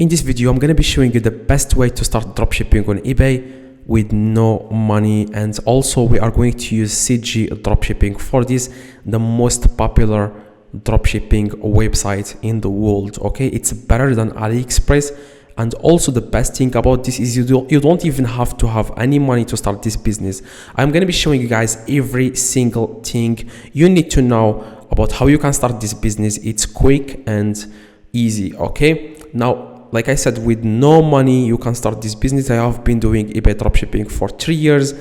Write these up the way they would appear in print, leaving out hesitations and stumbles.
In this video, I'm going to be showing you the best way to start dropshipping on eBay with no money, and also we are going to use CJ Dropshipping for this, the most popular dropshipping website in the world. Okay, it's better than AliExpress, and also the best thing about this is you don't even have to have any money to start this business. I'm going to be showing you guys every single thing you need to know about how you can start this business. It's quick and easy. Okay, now like I said, with no money you can start this business. I have been doing eBay dropshipping for 3 years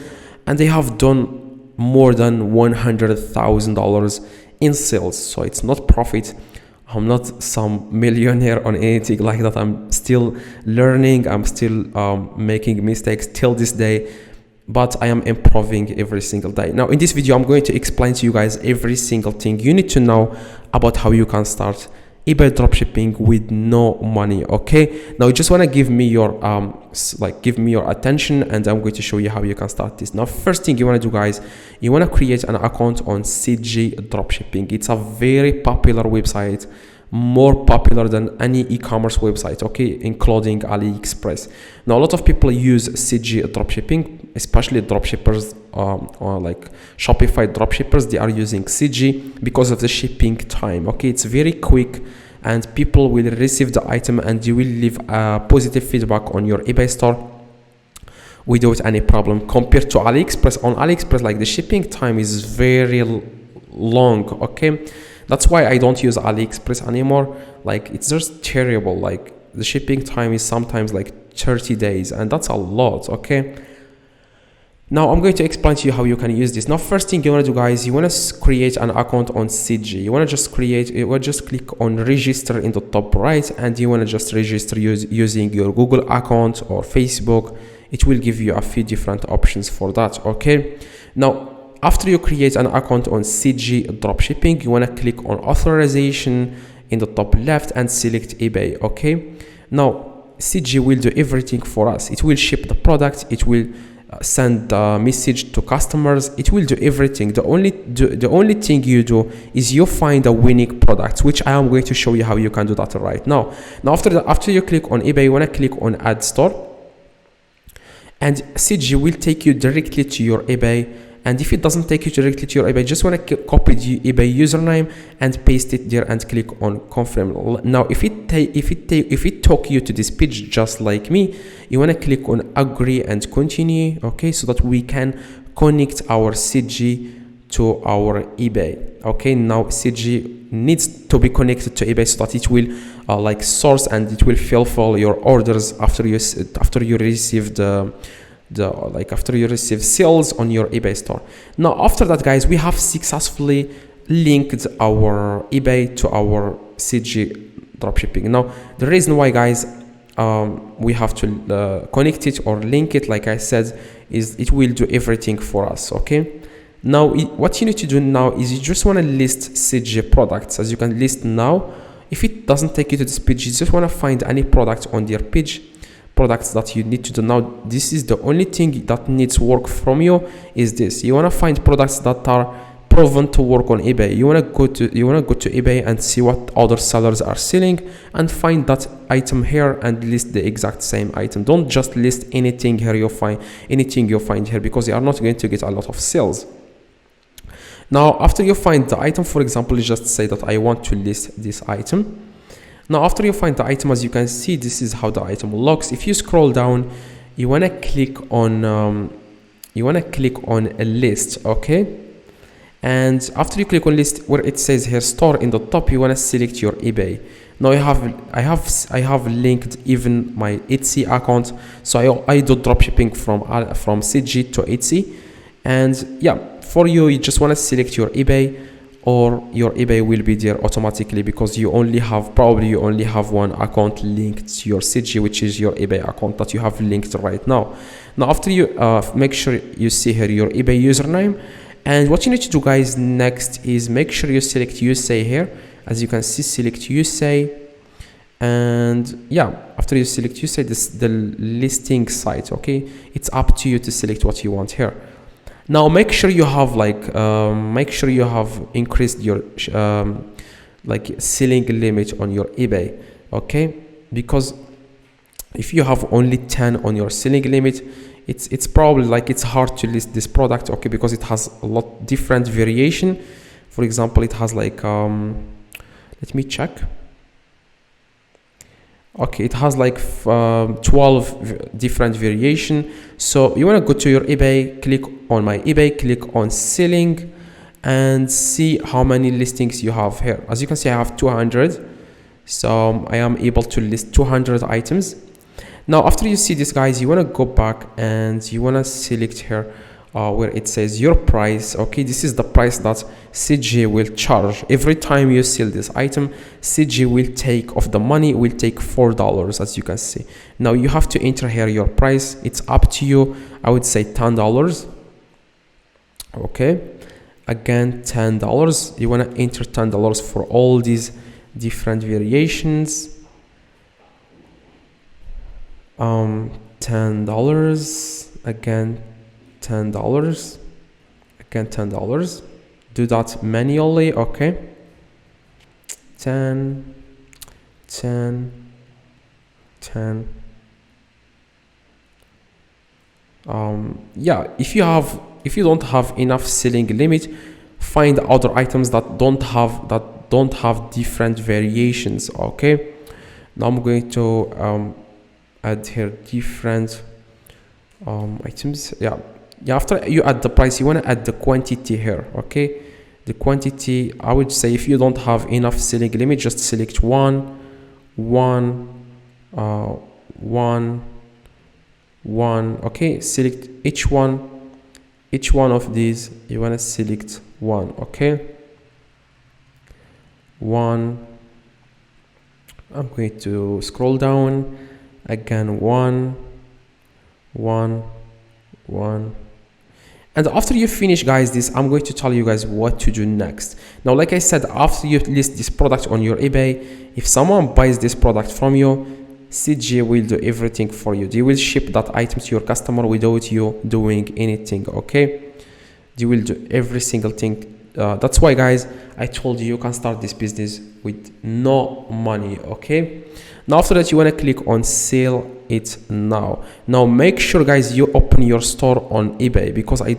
and I have done more than $100,000 in sales. So it's not profit. I'm not some millionaire on anything like that. I'm still learning. I'm still making mistakes till this day, but I am improving every single day. Now in this video, I'm going to explain to you guys every single thing you need to know about how you can start eBay dropshipping with no money. Okay, now you just want to give me your attention, and I'm going to show you how you can start this. Now first thing you want to do, guys, you want to create an account on CJ Dropshipping. It's a very popular website, more popular than any e-commerce website, okay, including AliExpress. Now a lot of people use CJ Dropshipping, especially dropshippers or like Shopify dropshippers. They are using CJ because of the shipping time. Okay, it's very quick and people will receive the item and you will leave positive feedback on your eBay store without any problem compared to AliExpress. On AliExpress, like the shipping time is very long. Okay, that's why I don't use AliExpress anymore. Like it's just terrible. Like the shipping time is sometimes like 30 days and that's a lot. Okay, now I'm going to explain to you how you can use this. Now first thing you want to do, guys, you want to create an account on CJ. You want to just click on register in the top right, and you want to just register using your Google account or Facebook. It will give you a few different options for that. Okay, now after you create an account on CJ Dropshipping, you want to click on authorization in the top left and select eBay. Okay, now CJ will do everything for us. It will ship the product, it will send the message to customers, it will do everything. The only thing you do is you find a winning product, which I am going to show you how you can do that right now. Now after you click on eBay, you want to click on add store, and CJ will take you directly to your eBay. And if it doesn't take you directly to your eBay, just want to copy the eBay username and paste it there and click on confirm. Now if it took you to this page just like me, you want to click on agree and continue. Okay, so that we can connect our CJ to our eBay. Okay, now CJ needs to be connected to eBay so that it will like source and it will fulfill your orders after you receive after you receive sales on your eBay store. Now after that, guys, we have successfully linked our eBay to our CJ Dropshipping. Now the reason why, guys, we have to connect it or link it, like I said, is it will do everything for us. Okay, now what you need to do now is you just want to list CJ products. As you can list now, if it doesn't take you to this page, you just want to find any product on their page, products that you need to do. Now this is the only thing that needs work from you, is this. You want to find products that are proven to work on eBay. You want to go to eBay and see what other sellers are selling and find that item here and list the exact same item. Don't just list anything here you find here, because you are not going to get a lot of sales. Now after you find the item, for example, you just say that I want to list this item. Now after you find the item, as you can see, this is how the item looks. If you scroll down, you want to click on a list. Okay, and after you click on list, where it says here store in the top, you want to select your eBay. Now I have linked even my Etsy account, so I do dropshipping from CJ to Etsy. And yeah, for you just want to select your eBay, or your eBay will be there automatically, because you only have one account linked to your CJ, which is your eBay account that you have linked right now. Now after you make sure you see here your eBay username, and what you need to do, guys, next is make sure you select USA here. As you can see, select USA, and yeah, after you select USA, the listing site. Okay, it's up to you to select what you want here. Now make sure you have increased your like selling limit on your eBay, okay? Because If you have only 10 on your selling limit, it's probably like it's hard to list this product, okay, because it has a lot different variation. For example, it has like let me check. Okay, it has like 12 different variation. So you want to go to your eBay, click on my eBay, click on selling, and see how many listings you have here. As you can see, I have 200, so I am able to list 200 items. Now after you see this, guys, you want to go back and you want to select here where it says your price. Okay, this is the price that CJ will charge every time you sell this item. CJ will take off the money, will take $4, as you can see. Now you have to enter here your price. It's up to you. I would say $10. Okay, again $10. You want to enter $10 for all these different variations. $10 again, $10 again, $10. Do that manually. Okay, 10 10 10. Yeah, if you don't have enough selling limit, find other items that don't have different variations. Okay, now I'm going to add here different items. Yeah, after you add the price, you want to add the quantity here. Okay, the quantity, I would say if you don't have enough selling limit, just select one. Okay, select each one of these. You want to select one. Okay, one. I'm going to scroll down again, one. And after you finish, guys, this, I'm going to tell you guys what to do next. Now, like I said, after you list this product on your eBay, if someone buys this product from you, CJ will do everything for you. They will ship that item to your customer without you doing anything. Okay, they will do every single thing. That's why, guys, I told you can start this business with no money. Okay, now after that, you want to click on sell it now. Now make sure, guys, you open your store on eBay, because I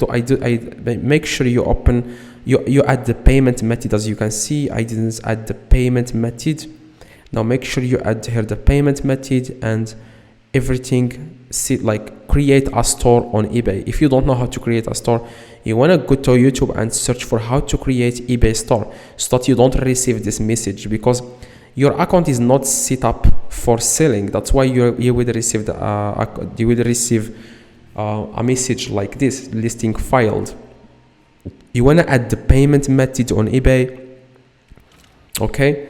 make sure you open, you add the payment method. As you can see, I didn't add the payment method. Now make sure you add here the payment method and everything. See, like, create a store on eBay. If you don't know how to create a store, you want to go to YouTube and search for how to create eBay store, so that you don't receive this message, because your account is not set up for selling. That's why you will receive a message like this: listing failed. You want to add the payment method on eBay. Okay,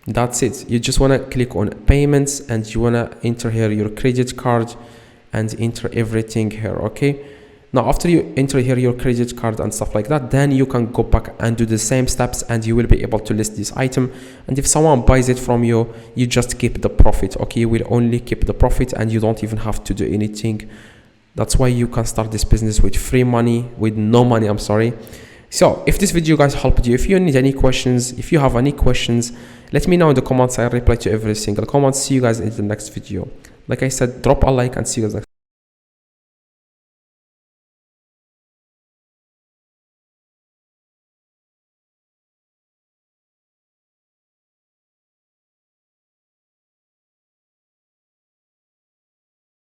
that's it. You just want to click on payments and you want to enter here your credit card and enter everything here. Okay, now after you enter here your credit card and stuff like that, then you can go back and do the same steps and you will be able to list this item. And if someone buys it from you, you just keep the profit. Okay, you will only keep the profit and you don't even have to do anything. That's why you can start this business with free money, with no money, I'm sorry. So if this video, guys, helped you, if you need any questions, if you have any questions, let me know in the comments. I reply to every single comment. See you guys in the next video. Like I said, drop a like and see you guys next.